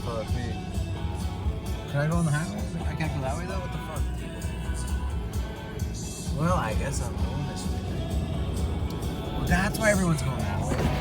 Fuck me. Can I go on the highway? I can't go that way though? What the fuck? Well, I guess I'm going this way. Well, that's why everyone's going that way.